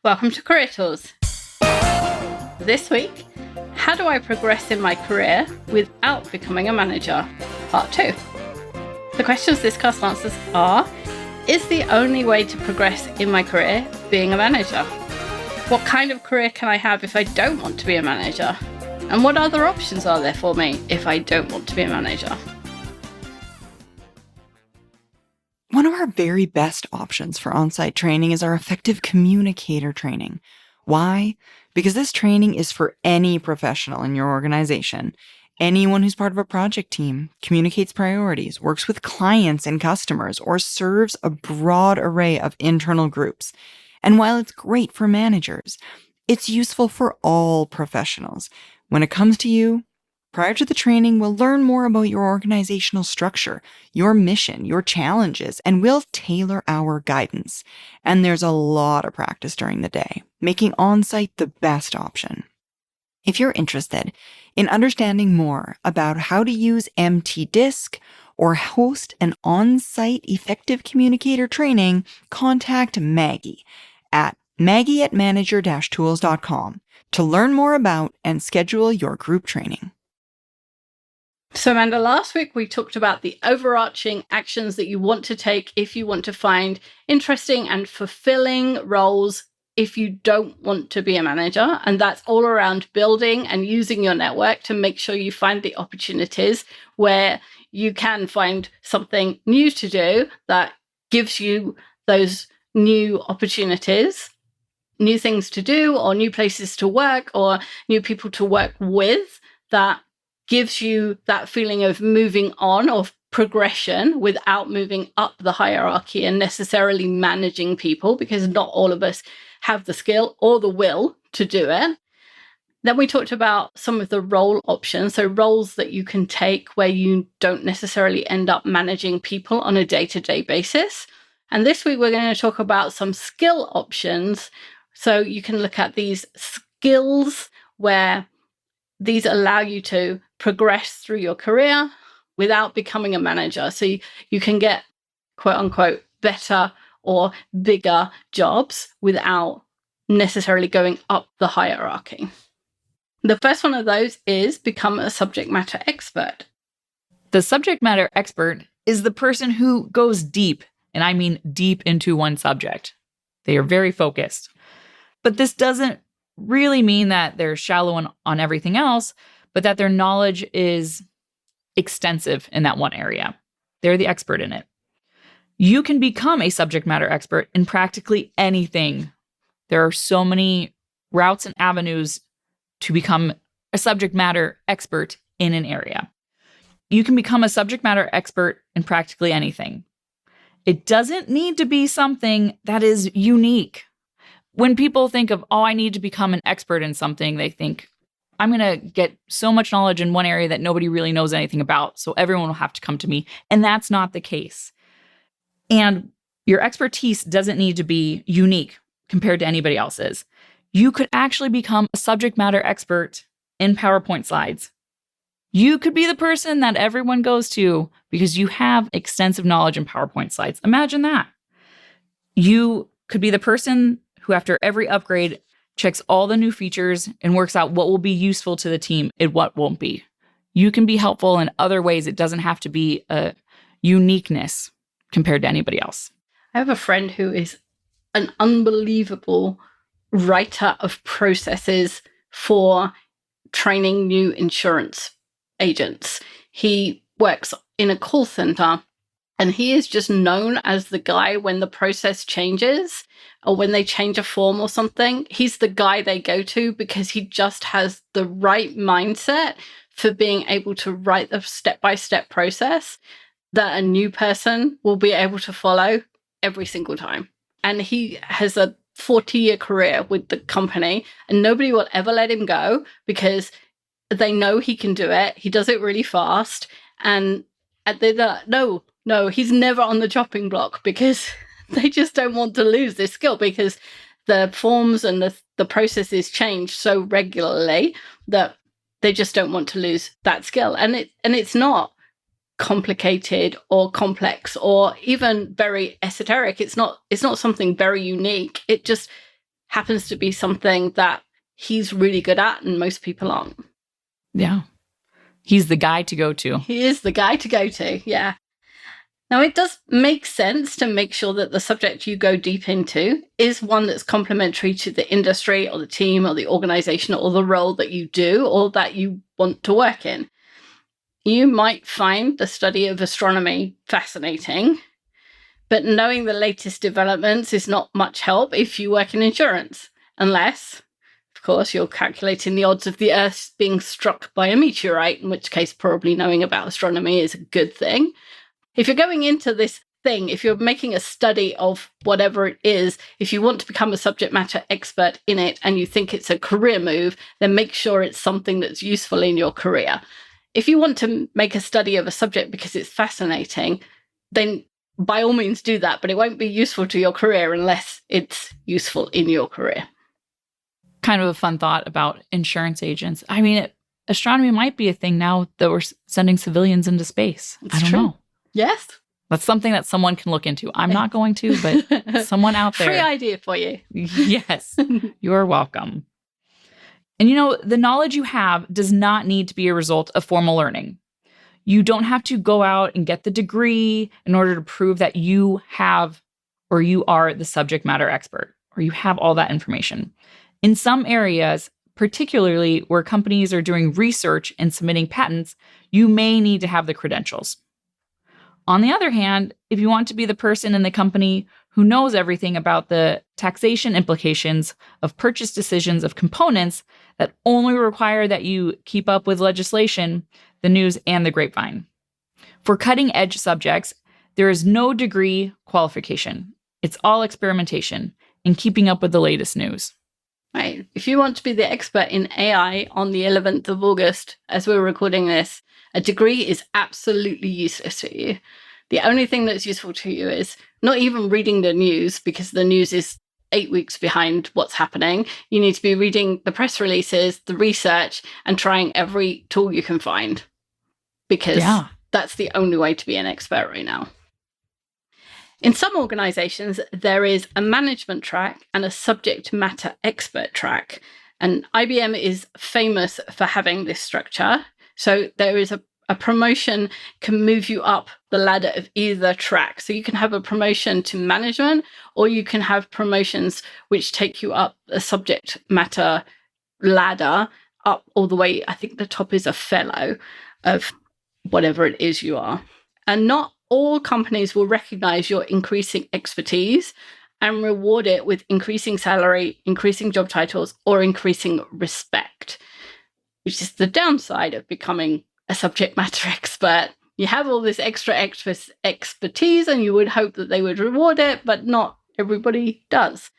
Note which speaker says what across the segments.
Speaker 1: Welcome to Career Tools. This week, how do I progress in my career without becoming a manager? Part 2. The questions this cast answers are, is the only way to progress in my career being a manager? What kind of career can I have if I don't want to be a manager? And what other options are there for me if I don't want to be a manager?
Speaker 2: One of our very best options for on-site training is our effective communicator training. Why? Because this training is for any professional in your organization. Anyone who's part of a project team, communicates priorities, works with clients and customers, or serves a broad array of internal groups. And while it's great for managers, it's useful for all professionals. When it comes to you, prior to the training, we'll learn more about your organizational structure, your mission, your challenges, and we'll tailor our guidance. And there's a lot of practice during the day, making on-site the best option. If you're interested in understanding more about how to use MT-DISC or host an on-site effective communicator training, contact Maggie at manager-tools.com to learn more about and schedule your group training.
Speaker 1: So Amanda, last week we talked about the overarching actions that you want to take if you want to find interesting and fulfilling roles if you don't want to be a manager. And that's all around building and using your network to make sure you find the opportunities where you can find something new to do that gives you those new opportunities, new things to do, or new places to work, or new people to work with that gives you that feeling of moving on, of progression without moving up the hierarchy and necessarily managing people, because not all of us have the skill or the will to do it. Then we talked about some of the role options, so roles that you can take where you don't necessarily end up managing people on a day-to-day basis. And this week we're going to talk about some skill options. So you can look at these skills where these allow you to progress through your career without becoming a manager. So you can get, quote unquote, better or bigger jobs without necessarily going up the hierarchy. The first one of those is become a subject matter expert.
Speaker 3: The subject matter expert is the person who goes deep, and I mean deep into one subject. They are very focused. But this doesn't really mean that they're shallow on everything else, but that their knowledge is extensive in that one area. They're the expert in it. You can become a subject matter expert in practically anything. There are so many routes and avenues to become a subject matter expert in an area. You can become a subject matter expert in practically anything. It doesn't need to be something that is unique. When people think of, I need to become an expert in something, they think, I'm going to get so much knowledge in one area that nobody really knows anything about, so everyone will have to come to me. And that's not the case. And your expertise doesn't need to be unique compared to anybody else's. You could actually become a subject matter expert in PowerPoint slides. You could be the person that everyone goes to because you have extensive knowledge in PowerPoint slides. Imagine that. You could be the person who after every upgrade checks all the new features and works out what will be useful to the team and what won't be. You can be helpful in other ways. It doesn't have to be a uniqueness compared to anybody else.
Speaker 1: I have a friend who is an unbelievable writer of processes for training new insurance agents. He works in a call center. And he is just known as the guy when the process changes or when they change a form or something. He's the guy they go to because he just has the right mindset for being able to write the step-by-step process that a new person will be able to follow every single time. And he has a 40-year career with the company and nobody will ever let him go because they know he can do it. He does it really fast. And they're like, no, he's never on the chopping block because they just don't want to lose this skill because the forms and the processes change so regularly that they just don't want to lose that skill. And it's not complicated or complex or even very esoteric. It's not something very unique. It just happens to be something that he's really good at and most people aren't.
Speaker 3: Yeah. He's the guy to go to.
Speaker 1: He is the guy to go to, yeah. Now, it does make sense to make sure that the subject you go deep into is one that's complementary to the industry or the team or the organization or the role that you do or that you want to work in. You might find the study of astronomy fascinating, but knowing the latest developments is not much help if you work in insurance, unless, of course, you're calculating the odds of the Earth being struck by a meteorite, in which case probably knowing about astronomy is a good thing. If you're going into this thing, if you're making a study of whatever it is, if you want to become a subject matter expert in it and you think it's a career move, then make sure it's something that's useful in your career. If you want to make a study of a subject because it's fascinating, then by all means do that, but it won't be useful to your career unless it's useful in your career.
Speaker 3: Kind of a fun thought about insurance agents. I mean, astronomy might be a thing now that we're sending civilians into space. I don't know.
Speaker 1: Yes.
Speaker 3: That's something that someone can look into. I'm not going to, but someone out there.
Speaker 1: Free idea for you.
Speaker 3: Yes, you're welcome. And the knowledge you have does not need to be a result of formal learning. You don't have to go out and get the degree in order to prove that you have or you are the subject matter expert or you have all that information. In some areas, particularly where companies are doing research and submitting patents, you may need to have the credentials. On the other hand, if you want to be the person in the company who knows everything about the taxation implications of purchase decisions of components that only require that you keep up with legislation, the news, and the grapevine. For cutting-edge subjects, there is no degree qualification. It's all experimentation and keeping up with the latest news.
Speaker 1: Right. If you want to be the expert in AI on the 11th of August, as we're recording this, a degree is absolutely useless to you. The only thing that's useful to you is not even reading the news, because the news is 8 weeks behind what's happening. You need to be reading the press releases, the research, and trying every tool you can find, because that's the only way to be an expert right now. In some organizations, there is a management track and a subject matter expert track. And IBM is famous for having this structure. So there is a promotion can move you up the ladder of either track. So you can have a promotion to management, or you can have promotions which take you up a subject matter ladder up all the way. I think the top is a fellow of whatever it is you are. And not all companies will recognize your increasing expertise and reward it with increasing salary, increasing job titles, or increasing respect, which is the downside of becoming a subject matter expert. You have all this extra expertise and you would hope that they would reward it, but not everybody does.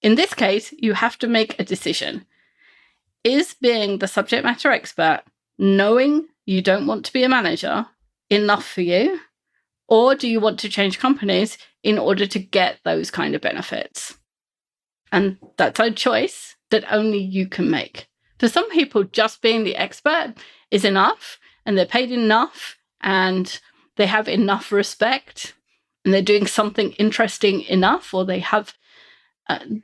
Speaker 1: In this case, you have to make a decision. Is being the subject matter expert, knowing you don't want to be a manager, enough for you? Or do you want to change companies in order to get those kind of benefits? And that's a choice that only you can make. For some people, just being the expert is enough, and they're paid enough, and they have enough respect, and they're doing something interesting enough, or they have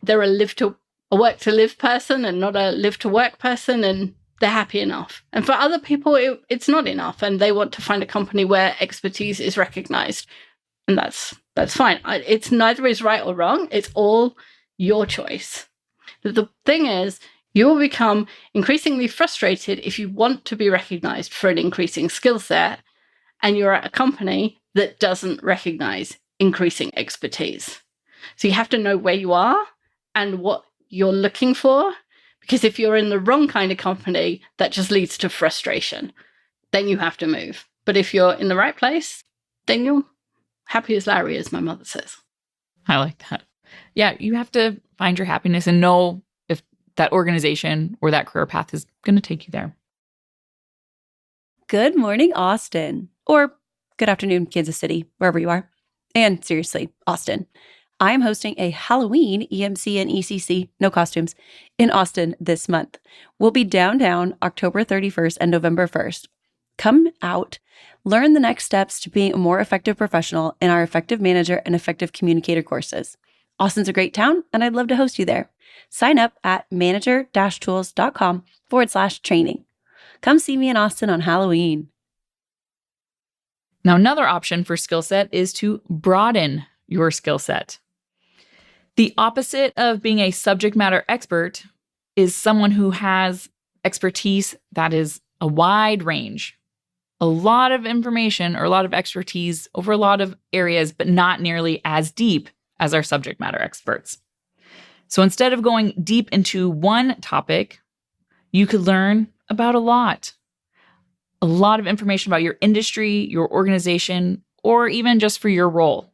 Speaker 1: they're a work to live person and not a live to work person, and they're happy enough. And for other people, it's not enough, and they want to find a company where expertise is recognized, and that's fine. It's neither is right or wrong. It's all your choice. The thing is, you will become increasingly frustrated if you want to be recognized for an increasing skill set, and you're at a company that doesn't recognize increasing expertise. So you have to know where you are and what you're looking for, because if you're in the wrong kind of company, that just leads to frustration. Then you have to move. But if you're in the right place, then you're happy as Larry, as my mother says.
Speaker 3: I like that. Yeah, you have to find your happiness and know if that organization or that career path is going to take you there.
Speaker 4: Good morning, Austin. Or good afternoon, Kansas City, wherever you are. And seriously, Austin. I am hosting a Halloween EMC and ECC, no costumes, in Austin this month. We'll be downtown October 31st and November 1st. Come out, learn the next steps to being a more effective professional in our Effective Manager and Effective Communicator courses. Austin's a great town, and I'd love to host you there. Sign up at manager-tools.com/training. Come see me in Austin on Halloween.
Speaker 3: Now, another option for skill set is to broaden your skill set. The opposite of being a subject matter expert is someone who has expertise that is a wide range, a lot of information or a lot of expertise over a lot of areas, but not nearly as deep as our subject matter experts. So instead of going deep into one topic, you could learn about a lot of information about your industry, your organization, or even just for your role.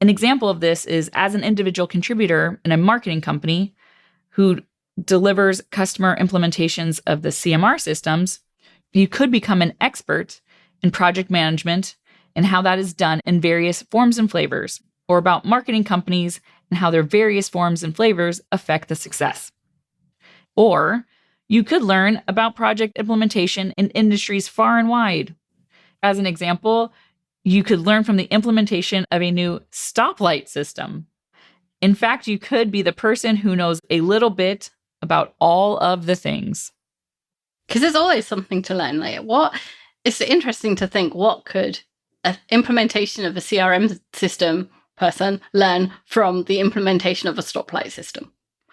Speaker 3: An example of this is as an individual contributor in a marketing company who delivers customer implementations of the CMR systems, you could become an expert in project management and how that is done in various forms and flavors, or about marketing companies and how their various forms and flavors affect the success. Or you could learn about project implementation in industries far and wide. As an example, you could learn from the implementation of a new stoplight system. In fact, you could be the person who knows a little bit about all of the things.
Speaker 1: Because there's always something to learn. It's interesting to think, what could an implementation of a CRM system person learn from the implementation of a stoplight system?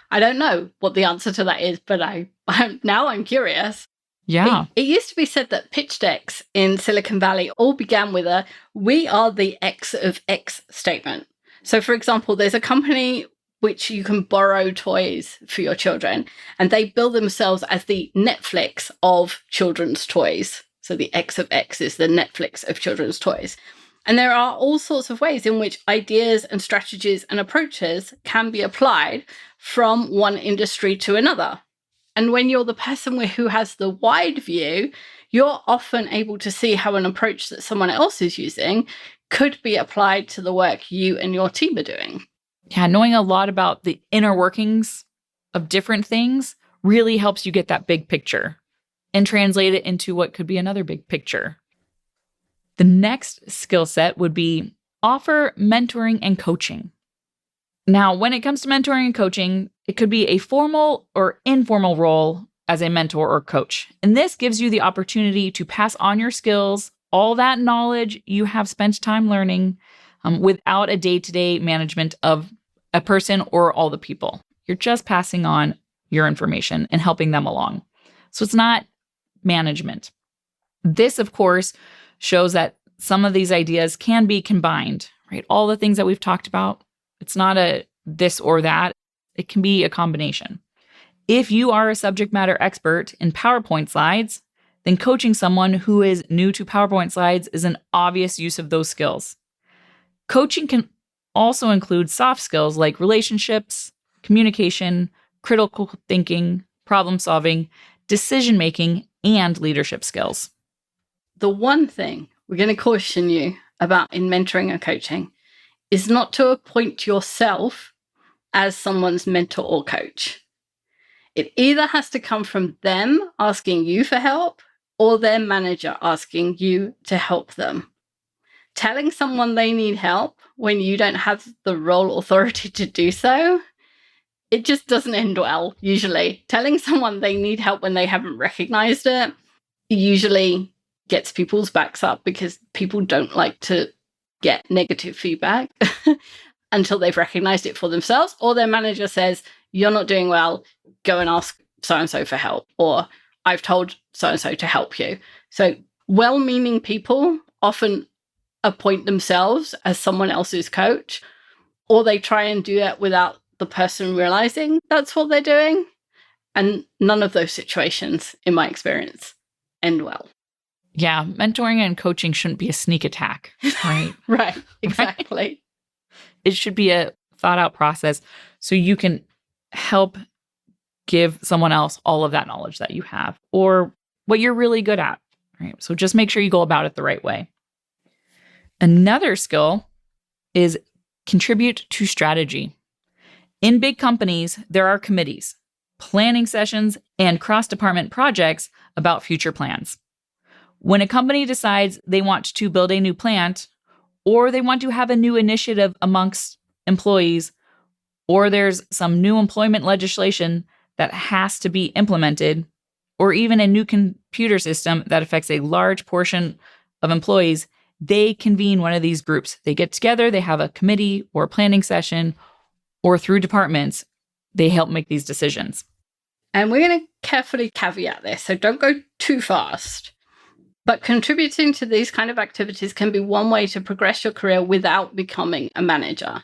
Speaker 1: I don't know what the answer to that is, but I'm curious.
Speaker 3: Yeah.
Speaker 1: It used to be said that pitch decks in Silicon Valley all began with a "we are the X of X" statement. So, for example, there's a company which you can borrow toys for your children, and they bill themselves as the Netflix of children's toys. So the X of X is the Netflix of children's toys. And there are all sorts of ways in which ideas and strategies and approaches can be applied from one industry to another. And when you're the person who has the wide view, you're often able to see how an approach that someone else is using could be applied to the work you and your team are doing.
Speaker 3: Yeah, knowing a lot about the inner workings of different things really helps you get that big picture and translate it into what could be another big picture. The next skill set would be offer mentoring and coaching. Now, when it comes to mentoring and coaching, it could be a formal or informal role as a mentor or coach. And this gives you the opportunity to pass on your skills, all that knowledge you have spent time learning, without a day-to-day management of a person or all the people. You're just passing on your information and helping them along. So it's not management. This, of course, shows that some of these ideas can be combined, right? All the things that we've talked about, it's not a this or that. It can be a combination. If you are a subject matter expert in PowerPoint slides, then coaching someone who is new to PowerPoint slides is an obvious use of those skills. Coaching can also include soft skills like relationships, communication, critical thinking, problem solving, decision making, and leadership skills.
Speaker 1: The one thing we're going to caution you about in mentoring and coaching is not to appoint yourself as someone's mentor or coach. It either has to come from them asking you for help or their manager asking you to help them. Telling someone they need help when you don't have the role authority to do so, it just doesn't end well, usually. Telling someone they need help when they haven't recognized it usually gets people's backs up because people don't like to get negative feedback until they've recognized it for themselves, or their manager says, "You're not doing well, go and ask so-and-so for help," or "I've told so-and-so to help you." So well-meaning people often appoint themselves as someone else's coach, or they try and do that without the person realizing that's what they're doing. And none of those situations, in my experience, end well.
Speaker 3: Yeah, mentoring and coaching shouldn't be a sneak attack, right?
Speaker 1: Right, exactly.
Speaker 3: It should be a thought out process so you can help give someone else all of that knowledge that you have or what you're really good at, right? So just make sure you go about it the right way. Another skill is contribute to strategy. In big companies, there are committees, planning sessions, and cross-department projects about future plans. When a company decides they want to build a new plant, or they want to have a new initiative amongst employees, or there's some new employment legislation that has to be implemented, or even a new computer system that affects a large portion of employees, they convene one of these groups. They get together, they have a committee or planning session, or through departments, they help make these decisions.
Speaker 1: And we're going to carefully caveat this, so don't go too fast. But contributing to these kind of activities can be one way to progress your career without becoming a manager.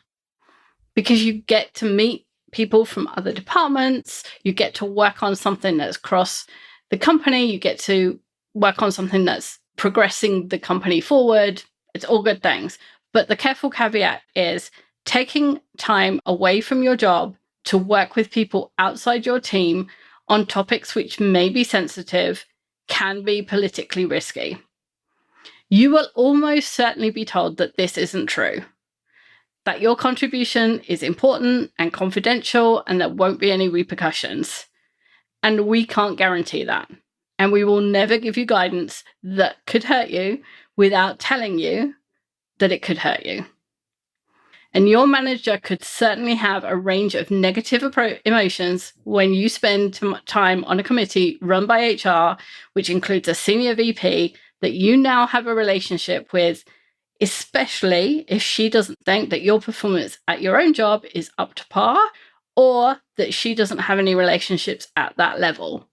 Speaker 1: Because you get to meet people from other departments, you get to work on something that's across the company, you get to work on something that's progressing the company forward. It's all good things. But the careful caveat is taking time away from your job to work with people outside your team on topics which may be sensitive can be politically risky. You will almost certainly be told that this isn't true, that your contribution is important and confidential and there won't be any repercussions. And we can't guarantee that. And we will never give you guidance that could hurt you without telling you that it could hurt you. And your manager could certainly have a range of negative emotions when you spend time on a committee run by HR, which includes a senior VP that you now have a relationship with, especially if she doesn't think that your performance at your own job is up to par, or that she doesn't have any relationships at that level.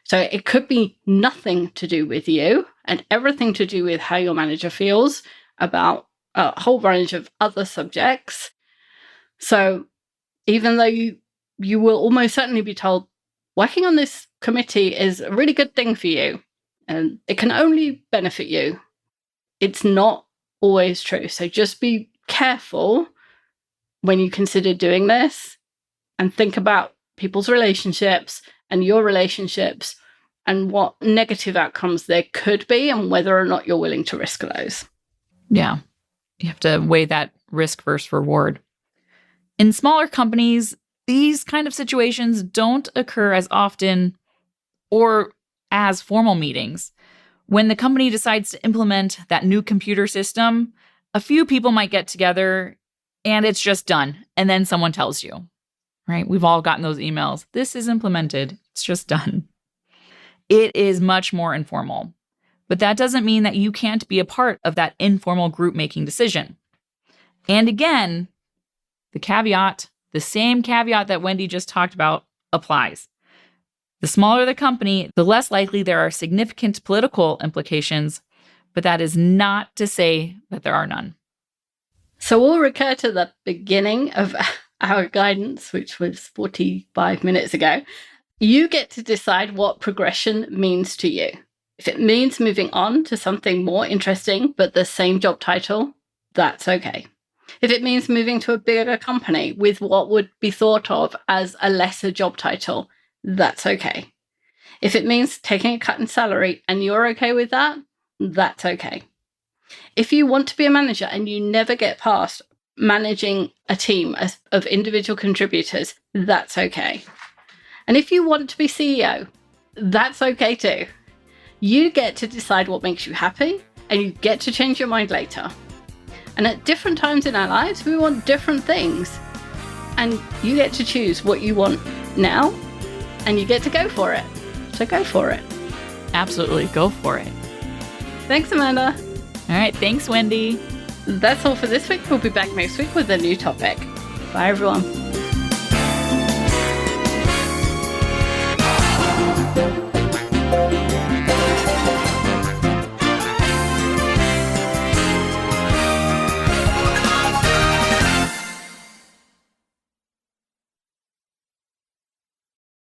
Speaker 1: So it could be nothing to do with you and everything to do with how your manager feels about a whole range of other subjects. So even though you will almost certainly be told, working on this committee is a really good thing for you and it can only benefit you, it's not always true. So just be careful when you consider doing this and think about people's relationships and your relationships and what negative outcomes there could be and whether or not you're willing to risk those.
Speaker 3: Yeah. You have to weigh that risk versus reward. In smaller companies, these kind of situations don't occur as often or as formal meetings. When the company decides to implement that new computer system, a few people might get together and it's just done. And then someone tells you, right? We've all gotten those emails. This is implemented. It's just done. It is much more informal. But that doesn't mean that you can't be a part of that informal group making decision. And again, the same caveat that Wendy just talked about applies. The smaller the company, the less likely there are significant political implications, but that is not to say that there are none.
Speaker 1: So we'll recur to the beginning of our guidance, which was 45 minutes ago. You get to decide what progression means to you. If it means moving on to something more interesting, but the same job title, that's okay. If it means moving to a bigger company with what would be thought of as a lesser job title, that's okay. If it means taking a cut in salary and you're okay with that, that's okay. If you want to be a manager and you never get past managing a team of individual contributors, that's okay. And if you want to be CEO, that's okay too. You get to decide what makes you happy, and you get to change your mind later. And at different times in our lives, we want different things. And you get to choose what you want now, and you get to go for it. So go for it.
Speaker 3: Absolutely, go for it.
Speaker 1: Thanks, Amanda.
Speaker 3: All right, thanks, Wendy.
Speaker 1: That's all for this week. We'll be back next week with a new topic. Bye, everyone.